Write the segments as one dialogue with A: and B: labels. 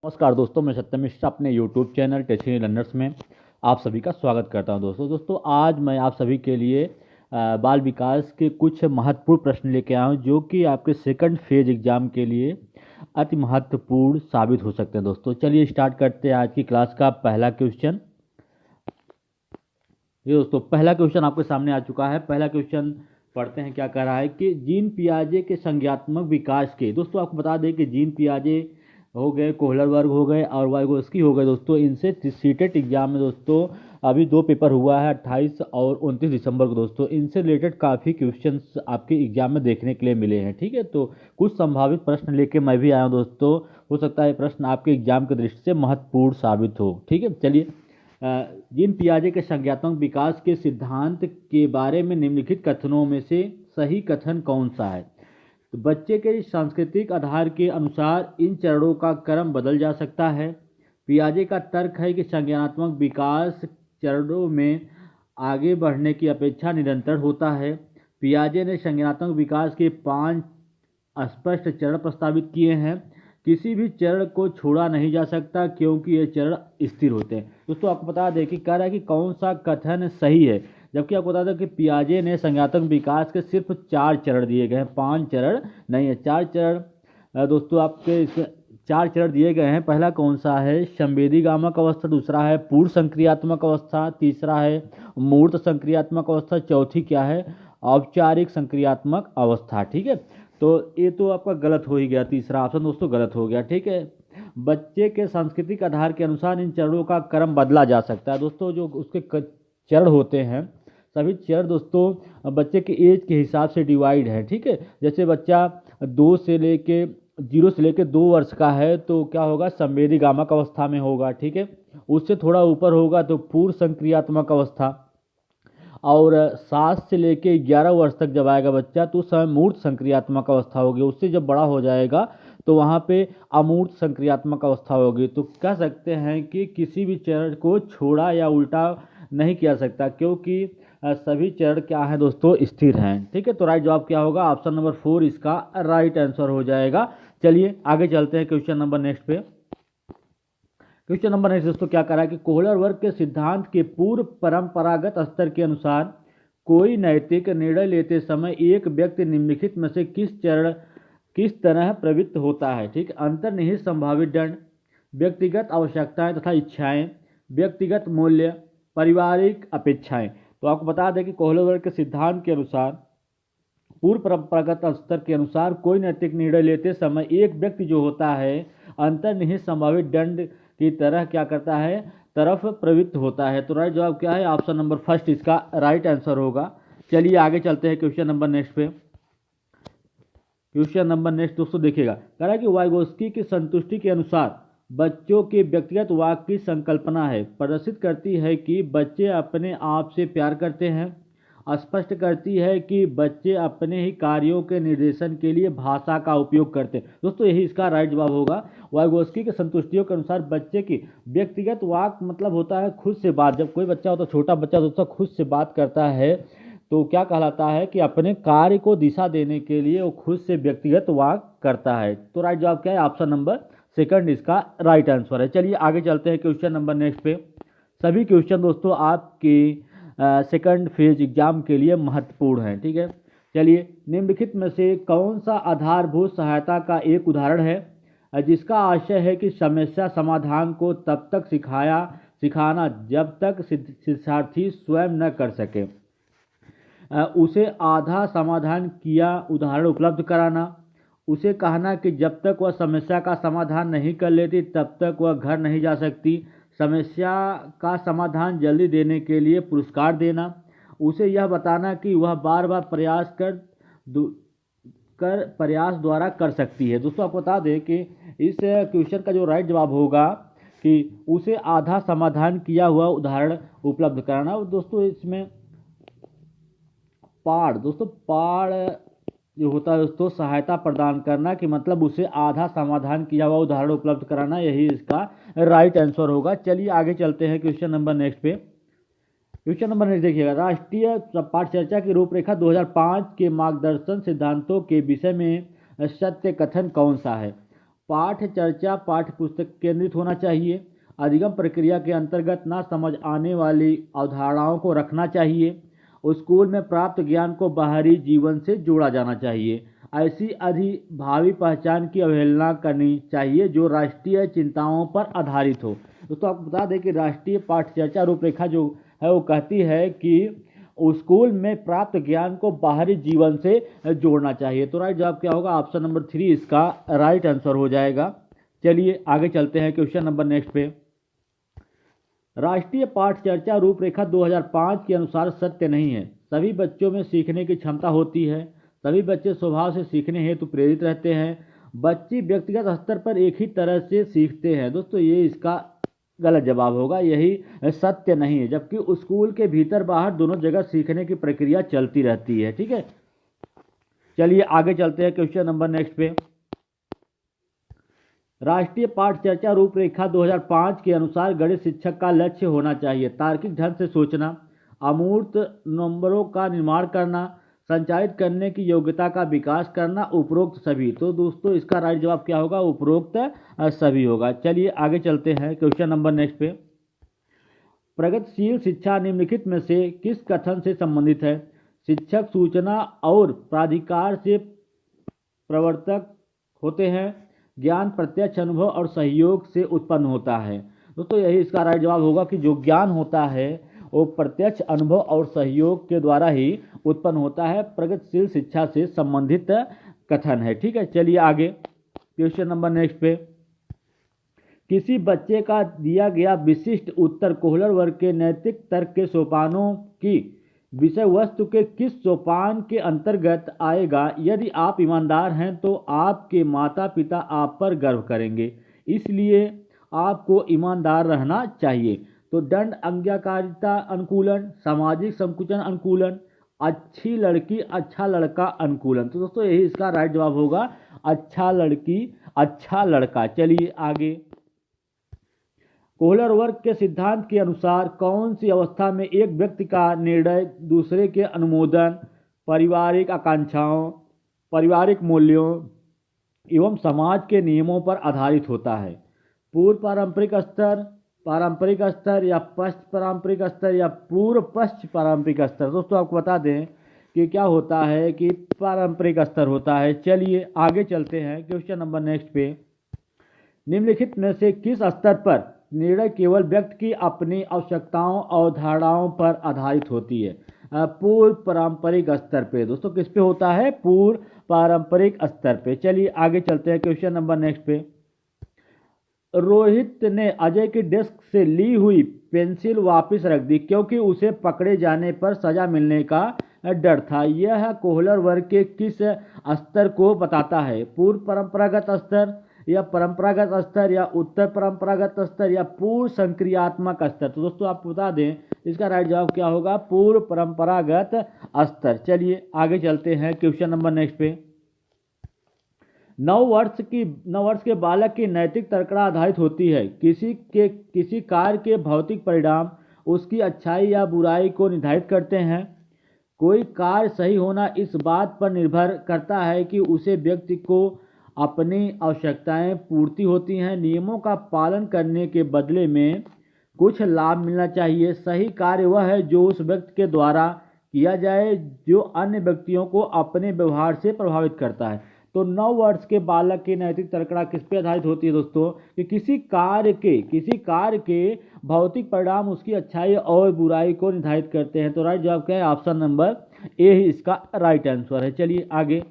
A: नमस्कार दोस्तों, मैं सत्यम मिश्रा अपने यूट्यूब चैनल टेक्निकल लर्नर्स में आप सभी का स्वागत करता हूं। दोस्तों आज मैं आप सभी के लिए बाल विकास के कुछ महत्वपूर्ण प्रश्न लेके आया हूं जो कि आपके सेकंड फेज एग्जाम के लिए अति महत्वपूर्ण साबित हो सकते हैं। दोस्तों चलिए स्टार्ट करते हैं आज की क्लास का पहला क्वेश्चन। ये दोस्तों पहला क्वेश्चन आपके सामने आ चुका है। पहला क्वेश्चन पढ़ते हैं, क्या कह रहा है कि जीन पियाजे के संज्ञात्मक विकास के। दोस्तों आपको बता दें कि जीन पियाजे हो गए, कोहलर वर्ग हो गए और वाइगोस्की हो गए। दोस्तों इनसे सीटेट एग्जाम में दोस्तों अभी 2 पेपर हुआ है, 28 और 29 दिसंबर को। दोस्तों इनसे रिलेटेड काफ़ी क्वेश्चंस आपके एग्जाम में देखने के लिए मिले हैं। ठीक है, तो कुछ संभावित प्रश्न लेके मैं भी आया हूँ दोस्तों। हो सकता है प्रश्न आपके एग्जाम की दृष्टि से महत्वपूर्ण साबित हो। ठीक है, चलिए जीन पियाजे के संज्ञात्मक विकास के सिद्धांत के बारे में निम्नलिखित कथनों में से सही कथन कौन सा है। तो बच्चे के सांस्कृतिक आधार के अनुसार इन चरणों का क्रम बदल जा सकता है। पियाजे का तर्क है कि संज्ञानात्मक विकास चरणों में आगे बढ़ने की अपेक्षा निरंतर होता है। पियाजे ने संज्ञानात्मक विकास के 5 स्पष्ट चरण प्रस्तावित किए हैं। किसी भी चरण को छोड़ा नहीं जा सकता क्योंकि ये चरण स्थिर होते हैं। दोस्तों आपको बता दें कि कह रहा है कि कौन सा कथन सही है, जबकि आपको बता दें कि पियाजे ने संज्ञानात्मक विकास के सिर्फ 4 चरण दिए गए हैं, 5 चरण नहीं है, 4 चरण। दोस्तों आपके इस 4 चरण दिए गए हैं। पहला कौन सा है, संवेदीगामक अवस्था, दूसरा है पूर्व संक्रियात्मक अवस्था, तीसरा है मूर्त संक्रियात्मक अवस्था, चौथी क्या है, औपचारिक संक्रियात्मक अवस्था। ठीक है, तो ये तो आपका गलत हो ही गया, तीसरा ऑप्शन दोस्तों गलत हो गया। ठीक है, बच्चे के सांस्कृतिक आधार के अनुसार इन चरणों का क्रम बदला जा सकता है। दोस्तों जो उसके चरण होते हैं, सभी चरण दोस्तों बच्चे के एज के हिसाब से डिवाइड है। ठीक है, जैसे बच्चा 0 से लेके 2 वर्ष का है तो क्या होगा, संवेदीगामक अवस्था में होगा। ठीक है, उससे थोड़ा ऊपर होगा तो पूर्व संक्रियात्मक अवस्था, और 7 से लेके 11 वर्ष तक जब आएगा बच्चा तो उस समय मूर्त संक्रियात्मक अवस्था होगी। उससे जब बड़ा हो जाएगा तो वहाँ पे अमूर्त संक्रियात्मक अवस्था होगी। तो कह सकते हैं कि किसी भी चरण को छोड़ा या उल्टा नहीं किया सकता क्योंकि सभी चरण क्या हैं दोस्तों, स्थिर हैं। ठीक है, तो राइट जवाब क्या होगा, ऑप्शन नंबर 4 इसका राइट आंसर हो जाएगा। चलिए आगे चलते हैं क्वेश्चन नंबर नेक्स्ट पे। क्वेश्चन नंबर नेक्स्ट दोस्तों क्या कह रहा है कि कोहलर वर्ग के सिद्धांत के पूर्व परंपरागत स्तर के अनुसार कोई नैतिक निर्णय लेते समय एक व्यक्ति निम्नलिखित में से किस तरह प्रवृत्त होता है। ठीक, अंतर्निहित संभावित दंड, व्यक्तिगत आवश्यकताएं तथा इच्छाएं, व्यक्तिगत मूल्य, पारिवारिक अपेक्षाएं। तो आपको बता दें कि कोहलर वर्ग के सिद्धांत के अनुसार पूर्व परंपरागत स्तर के अनुसार कोई नैतिक निर्णय लेते समय एक व्यक्ति जो होता है अंतर्निहित संभावित दंड की तरह क्या करता है, तरफ प्रवृत्त होता है। तो राइट जवाब क्या है, ऑप्शन नंबर फर्स्ट इसका राइट आंसर होगा। चलिए आगे चलते हैं क्वेश्चन नंबर नेक्स्ट पे। क्वेश्चन नंबर नेक्स्ट दोस्तों देखिएगा, कह रहा है कि वाइगोस्की की संतुष्टि के अनुसार बच्चों के व्यक्तिगत वाक की संकल्पना है प्रदर्शित करती है कि बच्चे अपने आप से प्यार करते हैं, स्पष्ट करती है कि बच्चे अपने ही कार्यों के निर्देशन के लिए भाषा का उपयोग करते हैं। दोस्तों यही इसका राइट जवाब होगा। वाइगोस्की के संतुष्टियों के अनुसार बच्चे की व्यक्तिगत वाक मतलब होता है खुद से बात। जब कोई बच्चा होता है, छोटा बच्चा दोस्तों खुद से बात करता है तो क्या कहलाता है कि अपने कार्य को दिशा देने के लिए वो खुद से व्यक्तिगत वाक करता है। तो राइट जवाब क्या है, ऑप्शन नंबर सेकंड इसका राइट आंसर है। चलिए आगे चलते हैं क्वेश्चन नंबर नेक्स्ट पे। सभी क्वेश्चन दोस्तों आपके सेकंड फेज एग्जाम के लिए महत्वपूर्ण है। ठीक है, चलिए निम्नलिखित में से कौन सा आधारभूत सहायता का एक उदाहरण है जिसका आशय है कि समस्या समाधान को तब तक सिखाना जब तक शिक्षार्थी स्वयं न कर सके, उसे आधा समाधान किया उदाहरण उपलब्ध कराना, उसे कहना कि जब तक वह समस्या का समाधान नहीं कर लेती तब तक वह घर नहीं जा सकती, समस्या का समाधान जल्दी देने के लिए पुरस्कार देना, उसे यह बताना कि वह बार बार प्रयास द्वारा कर सकती है। दोस्तों आपको बता दें कि इस क्वेश्चन का जो राइट जवाब होगा कि उसे आधा समाधान किया हुआ उदाहरण उपलब्ध कराना। दोस्तों इसमें पाड़ जो होता है दोस्तों सहायता प्रदान करना कि मतलब उसे आधा समाधान किया हुआ उदाहरण उपलब्ध कराना, यही इसका राइट आंसर होगा। चलिए आगे चलते हैं क्वेश्चन नंबर नेक्स्ट पे। क्वेश्चन नंबर नेक्स्ट देखिएगा, राष्ट्रीय पाठचर्चा की रूपरेखा 2005 के मार्गदर्शन सिद्धांतों के विषय में सत्य कथन कौन सा है। पाठ्य चर्चा पाठ्य पुस्तक केंद्रित होना चाहिए। अधिगम प्रक्रिया के अंतर्गत ना समझ आने वाली अवधारणाओं को रखना चाहिए। स्कूल में प्राप्त ज्ञान को बाहरी जीवन से जोड़ा जाना चाहिए। ऐसी अधिभावी पहचान की अवहेलना करनी चाहिए जो राष्ट्रीय चिंताओं पर आधारित हो। दोस्तों आपको बता दें कि राष्ट्रीय पाठ्य चर्चा रूपरेखा जो है वो कहती है कि स्कूल में प्राप्त ज्ञान को बाहरी जीवन से जोड़ना चाहिए। तो राइट जवाब क्या होगा? ऑप्शन नंबर 3 इसका राइट आंसर हो जाएगा। चलिए आगे चलते हैं क्वेश्चन नंबर नेक्स्ट पे। राष्ट्रीय पाठ्य चर्चा रूपरेखा 2005 के अनुसार सत्य नहीं है। सभी बच्चों में सीखने की क्षमता होती है। सभी बच्चे स्वभाव से सीखने हेतु प्रेरित रहते हैं। बच्चे व्यक्तिगत स्तर पर एक ही तरह से सीखते हैं। दोस्तों ये इसका गलत जवाब होगा, यही सत्य नहीं है। जबकि स्कूल के भीतर बाहर दोनों जगह सीखने की प्रक्रिया चलती रहती है। ठीक है, चलिए आगे चलते हैं क्वेश्चन नंबर नेक्स्ट पे। राष्ट्रीय पाठ्य चर्चा रूपरेखा 2005 के अनुसार गणित शिक्षक का लक्ष्य होना चाहिए तार्किक ढंग से सोचना, अमूर्त नंबरों का निर्माण करना, संचालित करने की योग्यता का विकास करना, उपरोक्त सभी। तो दोस्तों इसका राइट जवाब क्या होगा? उपरोक्त सभी होगा। चलिए आगे चलते हैं क्वेश्चन नंबर नेक्स्ट पे। प्रगतिशील शिक्षा निम्नलिखित में से किस कथन से संबंधित है? शिक्षक सूचना और प्राधिकार से प्रवर्तक होते हैं। ज्ञान प्रत्यक्ष अनुभव और सहयोग से उत्पन्न होता है। दोस्तों यही इसका राइट जवाब होगा कि जो ज्ञान होता है वो प्रत्यक्ष अनुभव और सहयोग के द्वारा ही उत्पन्न होता है। प्रगतिशील शिक्षा से संबंधित कथन है। ठीक है, चलिए आगे क्वेश्चन नंबर नेक्स्ट पे। किसी बच्चे का दिया गया विशिष्ट उत्तर कोहलर वर्ग के नैतिक तर्क के सोपानों की विषय वस्तु के किस सोपान के अंतर्गत आएगा? यदि आप ईमानदार हैं तो आपके माता पिता आप पर गर्व करेंगे, इसलिए आपको ईमानदार रहना चाहिए। तो दंड आज्ञाकारिता अनुकूलन, सामाजिक संकुचन अनुकूलन, अच्छी लड़की अच्छा लड़का अनुकूलन। तो दोस्तों यही इसका राइट जवाब होगा, अच्छा लड़की अच्छा लड़का। चलिए आगे। कोहलर वर्ग के सिद्धांत के अनुसार कौन सी अवस्था में एक व्यक्ति का निर्णय दूसरे के अनुमोदन, पारिवारिक आकांक्षाओं, पारिवारिक मूल्यों एवं समाज के नियमों पर आधारित होता है? पूर्व पारंपरिक स्तर, पारंपरिक स्तर या पश्च पारंपरिक स्तर या पूर्व पश्च पारंपरिक स्तर? दोस्तों आपको बता दें कि क्या होता है कि पारंपरिक स्तर होता है। चलिए आगे चलते हैं क्वेश्चन नंबर नेक्स्ट पे। निम्नलिखित में से किस स्तर पर निर्णय केवल व्यक्ति की अपनी आवश्यकताओं और धारणाओं पर आधारित होती है? पूर्व पारंपरिक स्तर पे। दोस्तों किस पे होता है? पूर्व पारंपरिक स्तर पे। चलिए आगे चलते हैं क्वेश्चन नंबर नेक्स्ट पे। रोहित ने अजय की डेस्क से ली हुई पेंसिल वापस रख दी क्योंकि उसे पकड़े जाने पर सजा मिलने का डर था। यह कोहलर वर्ग के किस स्तर को बताता है? पूर्व परंपरागत स्तर या परंपरागत स्तर या उत्तर परंपरागत स्तर या पूर्व संक्रियात्मक स्तर? तो दोस्तों आपको बता दें इसका राइट जवाब क्या होगा? पूर्व परंपरागत स्तर। चलिए आगे चलते हैं क्वेश्चन नंबर नेक्स्ट पे। 9 वर्ष के बालक की नैतिक तर्कणा आधारित होती है। किसी कार्य के भौतिक परिणाम उसकी अच्छाई या बुराई को निर्धारित करते हैं। कोई कार्य सही होना इस बात पर निर्भर करता है कि उसे व्यक्ति को अपनी आवश्यकताएं पूर्ति होती हैं। नियमों का पालन करने के बदले में कुछ लाभ मिलना चाहिए। सही कार्य वह है जो उस व्यक्ति के द्वारा किया जाए जो अन्य व्यक्तियों को अपने व्यवहार से प्रभावित करता है। तो 9 वर्ष के बालक की नैतिक तर्कणा किस पे आधारित होती है दोस्तों? कि किसी कार्य के भौतिक परिणाम उसकी अच्छाई और बुराई को निर्धारित करते हैं। तो राइट जवाब क्या है? ऑप्शन नंबर ए ही इसका राइट आंसर है। चलिए आगे।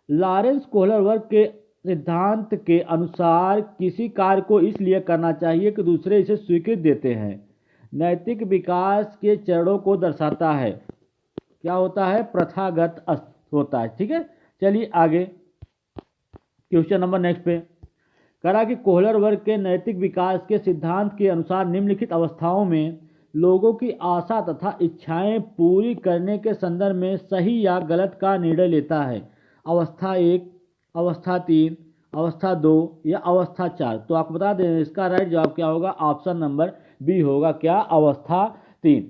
A: लॉरेंस कोहलर वर्ग के सिद्धांत के अनुसार किसी कार्य को इसलिए करना चाहिए कि दूसरे इसे स्वीकृति देते हैं। नैतिक विकास के चरणों को दर्शाता है। क्या होता है? प्रथागत होता है। ठीक है, चलिए आगे क्वेश्चन नंबर नेक्स्ट पे। करा कि कोहलर वर्ग के नैतिक विकास के सिद्धांत के अनुसार निम्नलिखित अवस्थाओं में लोगों की आशा तथा इच्छाएं पूरी करने के संदर्भ में सही या गलत का निर्णय लेता है? अवस्था 1, अवस्था 3, अवस्था 2 या अवस्था 4? तो आपको बता दें इसका राइट जवाब क्या होगा? ऑप्शन नंबर बी होगा। क्या? अवस्था 3।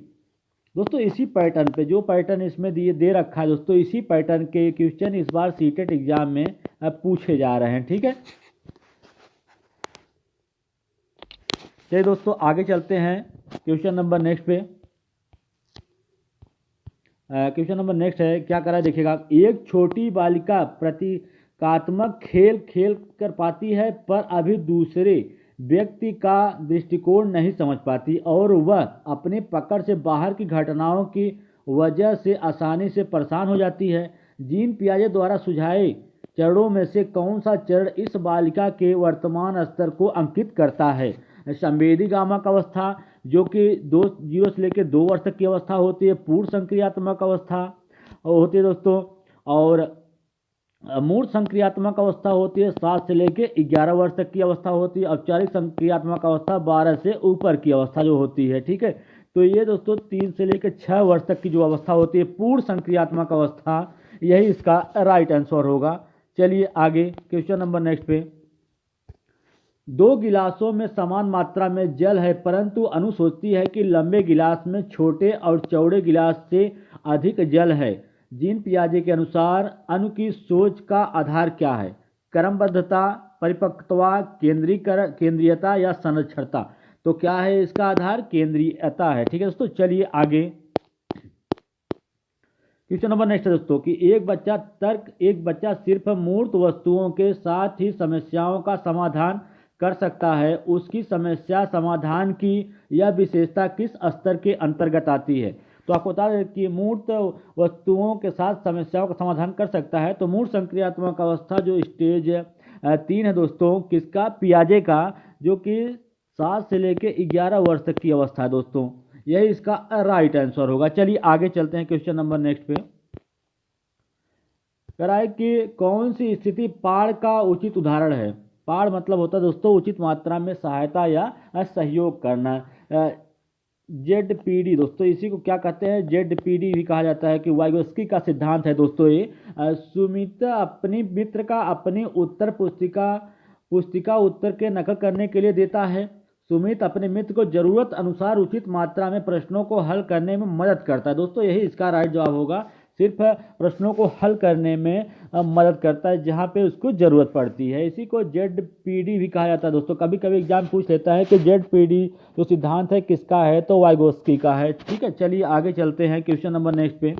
A: दोस्तों इसी पैटर्न पे, जो पैटर्न इसमें दिए दे रखा है दोस्तों, इसी पैटर्न के क्वेश्चन इस बार सीटेट एग्जाम में पूछे जा रहे हैं। ठीक है, चलिए दोस्तों आगे चलते हैं क्वेश्चन नंबर नेक्स्ट पे। क्वेश्चन नंबर नेक्स्ट है, क्या करा देखिएगा। एक छोटी बालिका प्रतीकात्मक खेल खेल कर पाती है, पर अभी दूसरे व्यक्ति का दृष्टिकोण नहीं समझ पाती और वह अपने पकड़ से बाहर की घटनाओं की वजह से आसानी से परेशान हो जाती है। जीन पियाजे द्वारा सुझाए चरणों में से कौन सा चरण इस बालिका के वर्तमान स्तर को अंकित करता है। संवेदी गामक अवस्था, जो कि 0 से लेकर 2 वर्ष तक की अवस्था होती है। पूर्ण संक्रियात्मक अवस्था होती है दोस्तों, और मूर्त संक्रियात्मक अवस्था होती है 7 से लेकर 11 वर्ष तक की अवस्था होती है। औपचारिक संक्रियात्मक अवस्था 12 से ऊपर की अवस्था जो होती है। ठीक है, तो ये दोस्तों 3 से लेकर 6 वर्ष तक की जो अवस्था होती है पूर्ण संक्रियात्मक अवस्था, यही इसका राइट आंसर होगा। चलिए आगे क्वेश्चन नंबर नेक्स्ट पे। 2 गिलासों में समान मात्रा में जल है, परंतु अनु सोचती है कि लंबे गिलास में छोटे और चौड़े गिलास से अधिक जल है। जीन पियाजे के अनुसार अनु की सोच का आधार क्या है। क्रमबद्धता, परिपक्वता, केंद्रीयता या संरक्षणता। तो क्या है इसका आधार, केंद्रीयता है। ठीक है दोस्तों, चलिए आगे क्वेश्चन नंबर नेक्स्ट है दोस्तों कि एक बच्चा सिर्फ मूर्त वस्तुओं के साथ ही समस्याओं का समाधान कर सकता है। उसकी समस्या समाधान की यह विशेषता किस स्तर के अंतर्गत आती है। तो आपको बता दें कि मूर्त वस्तुओं के साथ समस्याओं का समाधान कर सकता है। तो मूर्त संक्रियात्मक अवस्था जो स्टेज 3 है दोस्तों, किसका, पियाजे का, जो कि 7 से लेकर 11 वर्ष तक की अवस्था है दोस्तों, यही इसका राइट आंसर होगा। चलिए आगे चलते हैं क्वेश्चन नंबर नेक्स्ट पे। कराए कि कौन सी स्थिति पाड़ का उचित उदाहरण है। पाड़ मतलब होता है दोस्तों उचित मात्रा में सहायता या सहयोग करना। ZPD दोस्तों, इसी को क्या कहते हैं, ZPD भी कहा जाता है कि वाइगोस्की का सिद्धांत है दोस्तों ये। सुमित अपनी मित्र का अपनी उत्तर पुस्तिका उत्तर के नकल करने के लिए देता है। सुमित अपने मित्र को जरूरत अनुसार उचित मात्रा में प्रश्नों को हल करने में मदद करता है। दोस्तों यही इसका राइट जवाब होगा, सिर्फ प्रश्नों को हल करने में मदद करता है जहाँ पे उसको ज़रूरत पड़ती है। इसी को ZPD भी कहा जाता है दोस्तों। कभी कभी एग्जाम पूछ लेता है कि ZPD जो सिद्धांत है किसका है, तो वाइगोस्की का है। ठीक है, चलिए आगे चलते हैं क्वेश्चन नंबर नेक्स्ट पे।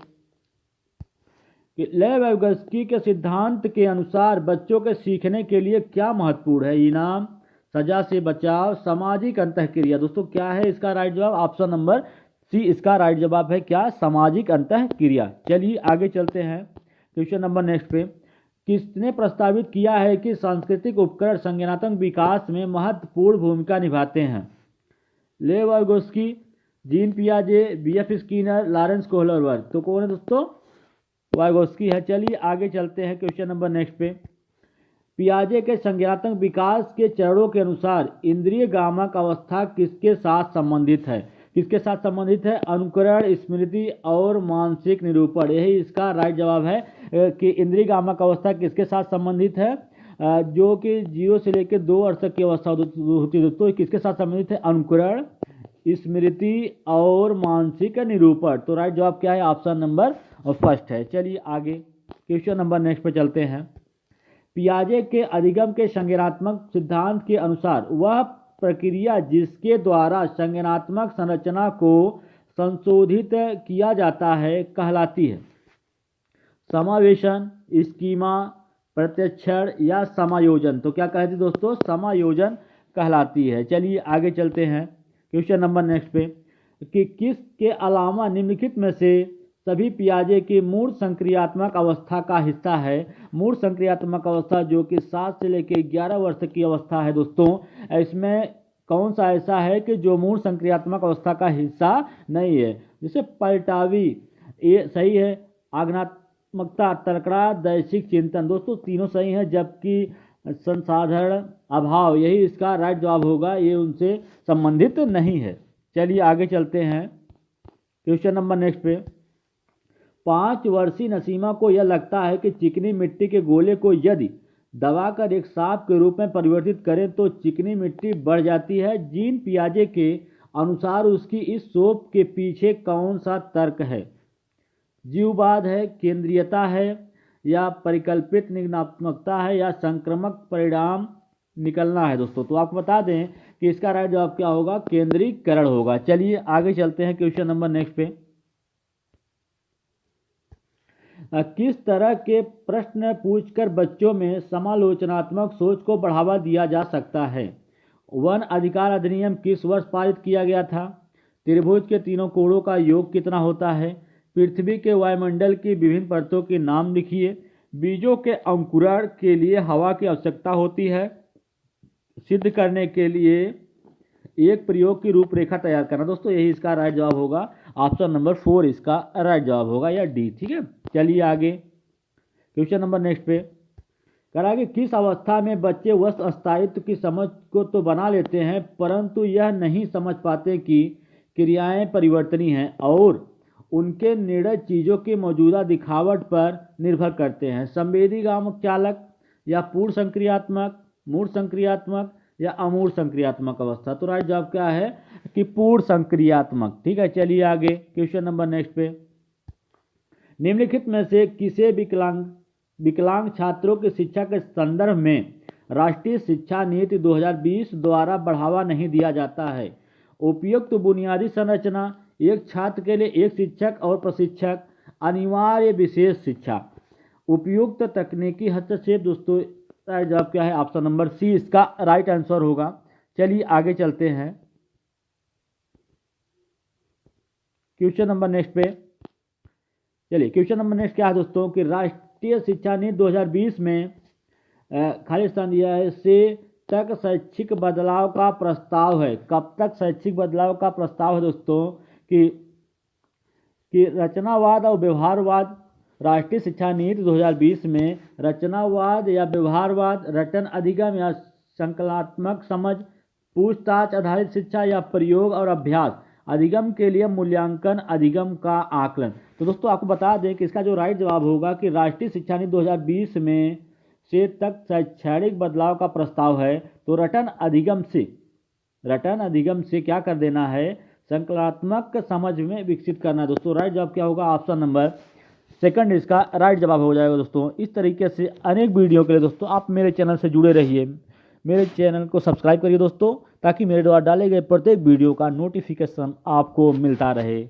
A: वाइगोस्की के सिद्धांत के अनुसार बच्चों के सीखने के लिए क्या महत्वपूर्ण है। इनाम, सजा से बचाव, सामाजिक अंतःक्रिया। दोस्तों क्या है इसका राइट जवाब, ऑप्शन नंबर सी इसका राइट जवाब है, क्या, सामाजिक अंतःक्रिया। चलिए आगे चलते हैं क्वेश्चन नंबर नेक्स्ट पे। किसने प्रस्तावित किया है कि सांस्कृतिक उपकरण संज्ञानात्मक विकास में महत्वपूर्ण भूमिका निभाते हैं। लेव वाइगोस्की, जीन पियाजे, BF स्किनर, लॉरेंस कोहलरबर्ग। तो कौन है दोस्तों, वाइगोस्की है। चलिए आगे चलते हैं क्वेश्चन नंबर नेक्स्ट पे। पियाजे के संज्ञानात्मक विकास के चरणों के अनुसार इंद्रिय गामक अवस्था किसके साथ संबंधित है। किसके साथ संबंधित है, अनुकरण, स्मृति और मानसिक निरूपण। यही इसका राइट जवाब है कि इंद्रिय गामक अवस्था किसके साथ संबंधित है, जो कि 0 से लेकर 2 वर्ष तक की अवस्था होती है दोस्तों। किसके साथ संबंधित है, अनुकरण, स्मृति और मानसिक निरूपण। तो राइट जवाब क्या है, ऑप्शन नंबर फर्स्ट है। चलिए आगे क्वेश्चन नंबर नेक्स्ट पे चलते हैं। पियाजे के अधिगम के संज्ञानात्मक सिद्धांत के अनुसार वह प्रक्रिया जिसके द्वारा संज्ञानात्मक संरचना को संशोधित किया जाता है कहलाती है। समावेशन, स्कीमा, प्रत्यक्षण या समायोजन। तो क्या कहती है दोस्तों, समायोजन कहलाती है। चलिए आगे चलते हैं क्वेश्चन नंबर नेक्स्ट पे कि किस के अलावा निम्नलिखित में से सभी पियाजे की मूर्त संक्रियात्मक अवस्था का हिस्सा है। मूर्त संक्रियात्मक अवस्था जो कि 7 से लेकर 11 वर्ष तक की अवस्था है दोस्तों, इसमें कौन सा ऐसा है कि जो मूर्त संक्रियात्मक अवस्था का हिस्सा नहीं है। जैसे पलटावी, ये सही है। आज्ञात्मकता, तर्कड़ा, दैशिक चिंतन। दोस्तों तीनों सही हैं, जबकि संसाधन अभाव, यही इसका राइट जवाब होगा, ये उनसे संबंधित नहीं है। चलिए आगे चलते हैं क्वेश्चन नंबर नेक्स्ट पे। 5 वर्षीय नसीमा को यह लगता है कि चिकनी मिट्टी के गोले को यदि दबाकर एक सांप के रूप में परिवर्तित करें तो चिकनी मिट्टी बढ़ जाती है। जीन पियाजे के अनुसार उसकी इस सोच के पीछे कौन सा तर्क है? जीववाद है, केंद्रीयता है, या परिकल्पित निगमनात्मकता है, या संक्रामक परिणाम निकलना है दोस्तों? तो आपको बता दें कि इसका राइट जवाब क्या होगा? केंद्रीकरण होगा। चलिए आगे चलते हैं क्वेश्चन नंबर नेक्स्ट पे। किस तरह के प्रश्न पूछकर बच्चों में समालोचनात्मक सोच को बढ़ावा दिया जा सकता है? वन अधिकार अधिनियम किस वर्ष पारित किया गया था? त्रिभुज के तीनों कोणों का योग कितना होता है? पृथ्वी के वायुमंडल की विभिन्न परतों के नाम लिखिए। बीजों के अंकुरण के लिए हवा की आवश्यकता होती है। सिद्ध करने के लिए एक प्रयोग की रूपरेखा तैयार करना। दोस्तों यही इसका राइट जवाब होगा। ऑप्शन नंबर 4 इसका राइट जवाब होगा, या डी। ठीक है, चलिए आगे क्वेश्चन नंबर नेक्स्ट पे करा कि किस अवस्था में बच्चे वस्तु स्थायित्व की समझ को तो बना लेते हैं, परंतु यह नहीं समझ पाते कि क्रियाएं परिवर्तनीय हैं और उनके निर्णय चीज़ों की मौजूदा दिखावट पर निर्भर करते हैं? संवेदी गामक चालक, या पूर्ण संक्रियात्मक, मूढ़ संक्रियात्मक, या अमूर्त संक्रियात्मक अवस्था? तो राइट जवाब क्या है कि पूर्ण संक्रियात्मक। ठीक है, चलिए आगे क्वेश्चन नंबर नेक्स्ट पे। निम्नलिखित में से किसे विकलांग छात्रों की शिक्षा के संदर्भ में राष्ट्रीय शिक्षा नीति 2020 द्वारा बढ़ावा नहीं दिया जाता है? उपयुक्त बुनियादी संरचना, एक छात्र के लिए एक शिक्षक और प्रशिक्षक, अनिवार्य विशेष शिक्षा, उपयुक्त तकनीकी हस्तक्षेप। दोस्तों राइट जवाब क्या है? ऑप्शन नंबर सी इसका राइट आंसर होगा। चलिए आगे चलते हैं क्वेश्चन नंबर नेक्स्ट पे। चलिए क्वेश्चन नंबर नेक्स्ट क्या है दोस्तों कि राष्ट्रीय शिक्षा नीति 2020 में खाली स्थान दिया है से तक शैक्षिक बदलाव का प्रस्ताव है। कब तक शैक्षिक बदलाव का प्रस्ताव है दोस्तों? कि रचनावाद और व्यवहारवाद। राष्ट्रीय शिक्षा नीति 2020 में रचनावाद या व्यवहारवाद, रटन अधिगम या संकलनात्मक समझ, पूछताछ आधारित शिक्षा, या प्रयोग और अभ्यास अधिगम के लिए मूल्यांकन अधिगम का आकलन। तो दोस्तों आपको बता दें कि इसका जो राइट जवाब होगा कि राष्ट्रीय शिक्षा नीति 2020 में से तक शैक्षणिक बदलाव का प्रस्ताव है। तो रटन अधिगम से क्या कर देना है? संकलनात्मक समझ में विकसित करना। दोस्तों राइट जवाब क्या होगा? ऑप्शन नंबर सेकंड इसका राइट जवाब हो जाएगा। दोस्तों इस तरीके से अनेक वीडियो के लिए दोस्तों आप मेरे चैनल से जुड़े रहिए। मेरे चैनल को सब्सक्राइब करिए दोस्तों, ताकि मेरे द्वारा डाले गए प्रत्येक वीडियो का नोटिफिकेशन आपको मिलता रहे।